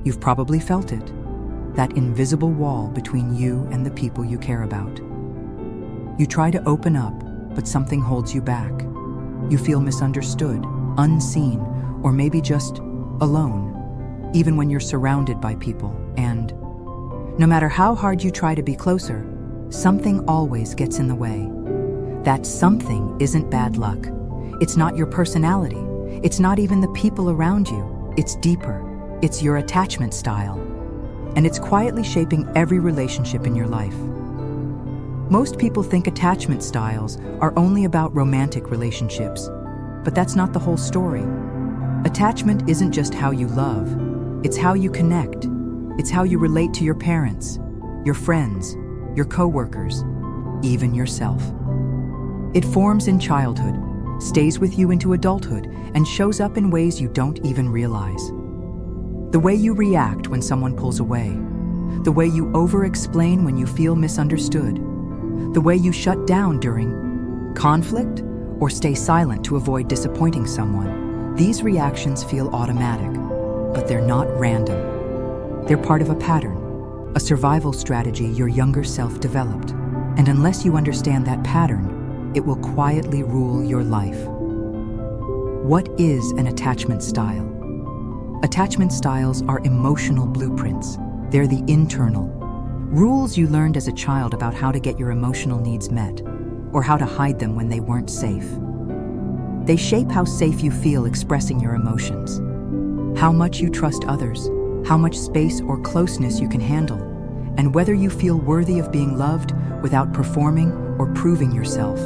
You've probably felt it, that invisible wall between you and the people you care about. You try to open up, but something holds you back. You feel misunderstood, unseen, or maybe just alone, even when you're surrounded by people. And no matter how hard you try to be closer, something always gets in the way. That something isn't bad luck. It's not your personality. It's not even the people around you. It's deeper. It's your attachment style. And it's quietly shaping every relationship in your life. Most people think attachment styles are only about romantic relationships, but that's not the whole story. Attachment isn't just how you love, it's how you connect. It's how you relate to your parents, your friends, your coworkers, even yourself. It forms in childhood, stays with you into adulthood, and shows up in ways you don't even realize. The way you react when someone pulls away, the way you over-explain when you feel misunderstood, the way you shut down during conflict or stay silent to avoid disappointing someone. These reactions feel automatic, but they're not random. They're part of a pattern, a survival strategy your younger self developed. And unless you understand that pattern, it will quietly rule your life. What is an attachment style? Attachment styles are emotional blueprints. They're the internal rules you learned as a child about how to get your emotional needs met, or how to hide them when they weren't safe. They shape how safe you feel expressing your emotions, how much you trust others, how much space or closeness you can handle, and whether you feel worthy of being loved without performing or proving yourself.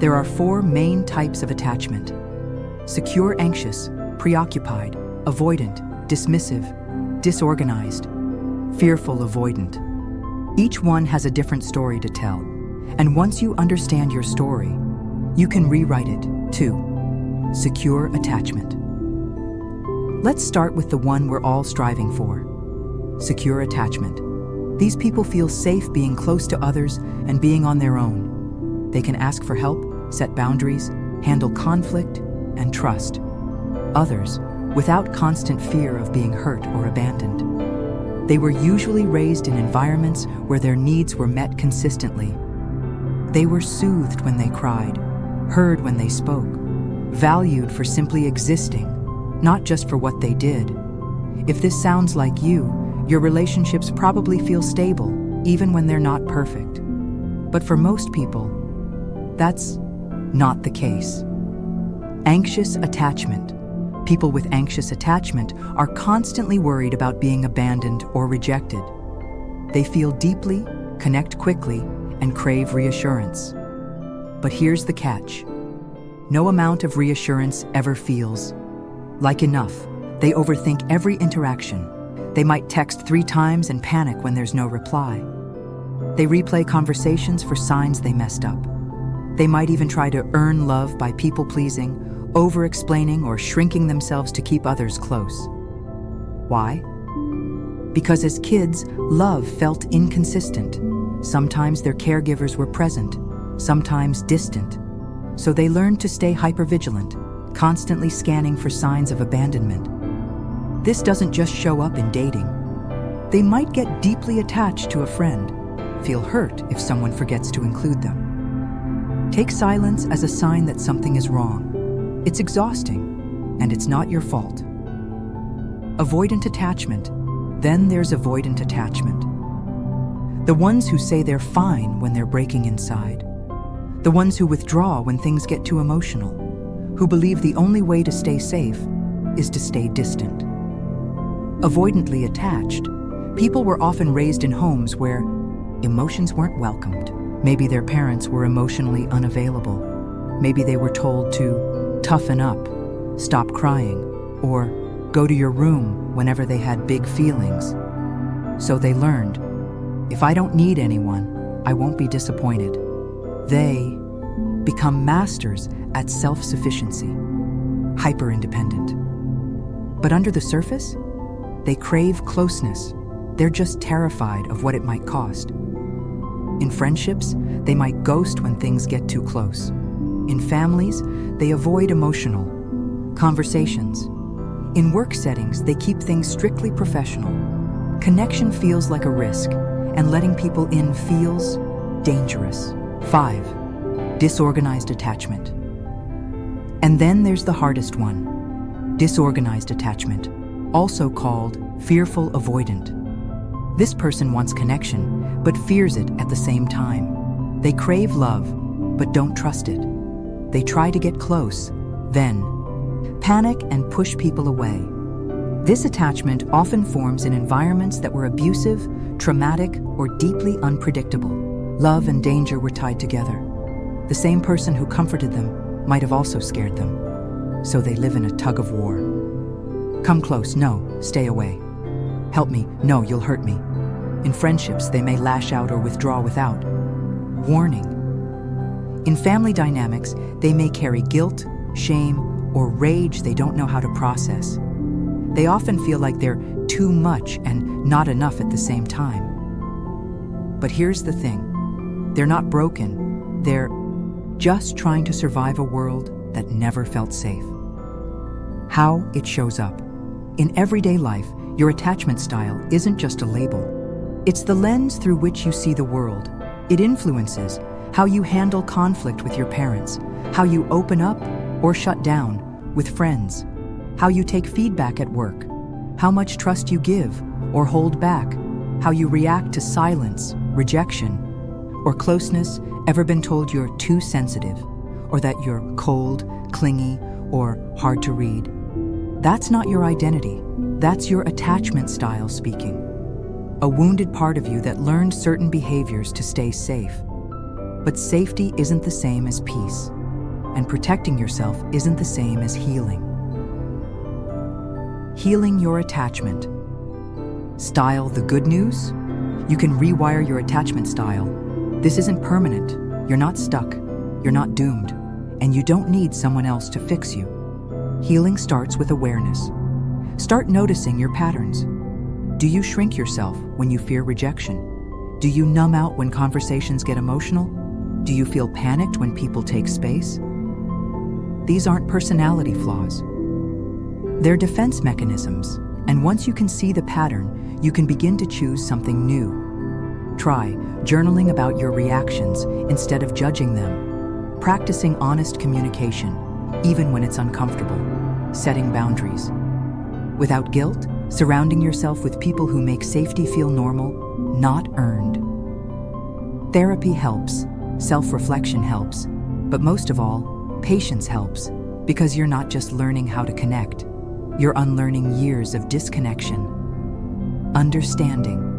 There are 4 main types of attachment: secure, anxious, preoccupied, avoidant, dismissive, disorganized, fearful, avoidant. Each one has a different story to tell, and once you understand your story, you can rewrite it too. Secure attachment. Let's start with the one we're all striving for. Secure attachment. These people feel safe being close to others and being on their own. They can ask for help, set boundaries, handle conflict, and trust others without constant fear of being hurt or abandoned. They were usually raised in environments where their needs were met consistently. They were soothed when they cried, heard when they spoke, valued for simply existing, not just for what they did. If this sounds like you, your relationships probably feel stable, even when they're not perfect. But for most people, that's not the case. Anxious attachment. People with anxious attachment are constantly worried about being abandoned or rejected. They feel deeply, connect quickly, and crave reassurance. But here's the catch. No amount of reassurance ever feels like enough. They overthink every interaction. They might text 3 times and panic when there's no reply. They replay conversations for signs they messed up. They might even try to earn love by people-pleasing, over-explaining, or shrinking themselves to keep others close. Why? Because as kids, love felt inconsistent. Sometimes their caregivers were present, sometimes distant. So they learned to stay hypervigilant, constantly scanning for signs of abandonment. This doesn't just show up in dating. They might get deeply attached to a friend, feel hurt if someone forgets to include them. Take silence as a sign that something is wrong. It's exhausting, and it's not your fault. Avoidant attachment. Then there's avoidant attachment. The ones who say they're fine when they're breaking inside. The ones who withdraw when things get too emotional. Who believe the only way to stay safe is to stay distant. Avoidantly attached. People were often raised in homes where emotions weren't welcomed. Maybe their parents were emotionally unavailable. Maybe they were told to toughen up, stop crying, or go to your room whenever they had big feelings. So they learned, if I don't need anyone, I won't be disappointed. They become masters at self-sufficiency, hyper-independent. But under the surface, they crave closeness. They're just terrified of what it might cost. In friendships, they might ghost when things get too close. In families, they avoid emotional conversations. In work settings, they keep things strictly professional. Connection feels like a risk, and letting people in feels dangerous. 5. Disorganized attachment. And then there's the hardest one, disorganized attachment, also called fearful avoidant. This person wants connection, but fears it at the same time. They crave love, but don't trust it. They try to get close, then panic and push people away. This attachment often forms in environments that were abusive, traumatic, or deeply unpredictable. Love and danger were tied together. The same person who comforted them might have also scared them. So they live in a tug of war. Come close, no, stay away. Help me, no, you'll hurt me. In friendships, they may lash out or withdraw without warning. In family dynamics, they may carry guilt, shame, or rage they don't know how to process. They often feel like they're too much and not enough at the same time. But here's the thing, they're not broken, they're just trying to survive a world that never felt safe. How it shows up. In everyday life, your attachment style isn't just a label. It's the lens through which you see the world. It influences how you handle conflict with your parents, how you open up or shut down with friends, how you take feedback at work, how much trust you give or hold back, how you react to silence, rejection, or closeness. Ever been told you're too sensitive, or that you're cold, clingy, or hard to read? That's not your identity. That's your attachment style speaking. A wounded part of you that learned certain behaviors to stay safe. But safety isn't the same as peace, and protecting yourself isn't the same as healing. Healing your attachment style. The good news? You can rewire your attachment style. This isn't permanent. You're not stuck. You're not doomed. And you don't need someone else to fix you. Healing starts with awareness. Start noticing your patterns. Do you shrink yourself when you fear rejection? Do you numb out when conversations get emotional? Do you feel panicked when people take space? These aren't personality flaws. They're defense mechanisms, and once you can see the pattern, you can begin to choose something new. Try journaling about your reactions instead of judging them, practicing honest communication, even when it's uncomfortable, setting boundaries. Without guilt, surrounding yourself with people who make safety feel normal, not earned. Therapy helps, self-reflection helps, but most of all, patience helps, because you're not just learning how to connect, you're unlearning years of disconnection. Understanding.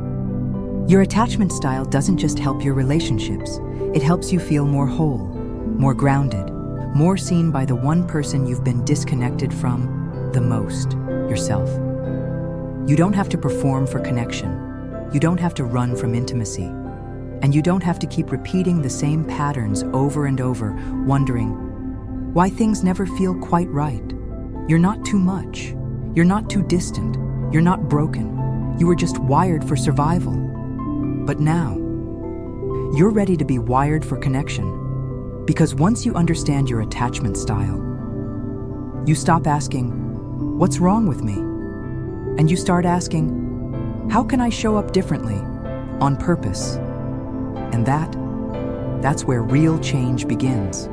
Your attachment style doesn't just help your relationships, it helps you feel more whole, more grounded, more seen by the one person you've been disconnected from the most, yourself. You don't have to perform for connection. You don't have to run from intimacy. And you don't have to keep repeating the same patterns over and over, wondering why things never feel quite right. You're not too much. You're not too distant. You're not broken. You were just wired for survival. But now, you're ready to be wired for connection. Because once you understand your attachment style, you stop asking, what's wrong with me? And you start asking, how can I show up differently, on purpose? And that's where real change begins.